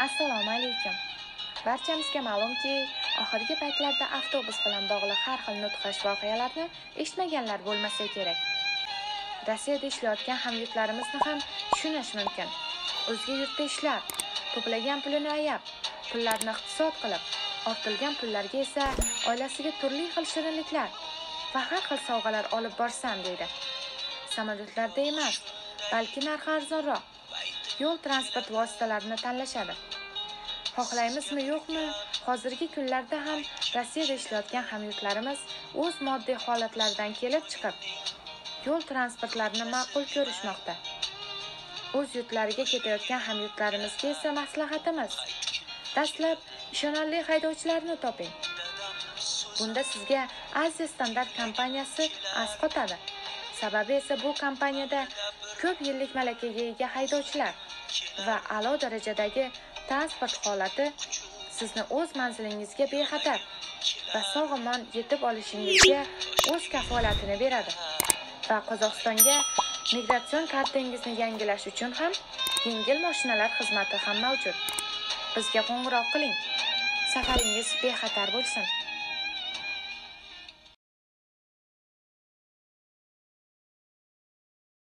Assalomu alaykum. Barchamizga ma'lumki, oxirgi paytlarda avtobus bilan bog'liq har xil nutqash voqealarni eshitmaganlar bo'lmasa kerak. Rossiyada ishlayotgan hamyurtlarimizni ham tushunish mumkin. O'zga yurtda ishlab, to'plagan pulini ayab, pullarni iqtisod qilib, ortilgan pullarga esa oilasiga turli xil shirinliklar va har xil sovg'alar olib borsam deydi. Samolyotlarda emas, balki narxi arzonroq yo'l transport vositalarini tanlashadi. Xohlaymizmi yo'qmi, hozirgi kunlarda ham Rossiyada ishlayotgan hamyurtlarimiz o'z moddiy holatlaridan kelib chiqib, yo'l transportlarini ma'qul ko'rishmoqda. O'z yurtlariga ketayotgan hamyurtlarimizga esa maslahatimiz: dastlab ishonarli haydovchilarni toping. Bunda sizga Aziya Standart kompaniyasi asqotadi. Sababi esa bu kompaniyada ko'p yillik malakaga ega haydovchilar va a'lo darajadagi transport holati sizni o'z manzilingizga bexatar va sog'-omon yetib olishingizga o'z kafolatini beradi. Va Qozog'istonga migratsion kartangizni yangilash uchun ham yengil mashinalar xizmati ham mavjud. Bizga qo'ng'iroq qiling. Safaringiz bexatar bo'lsin.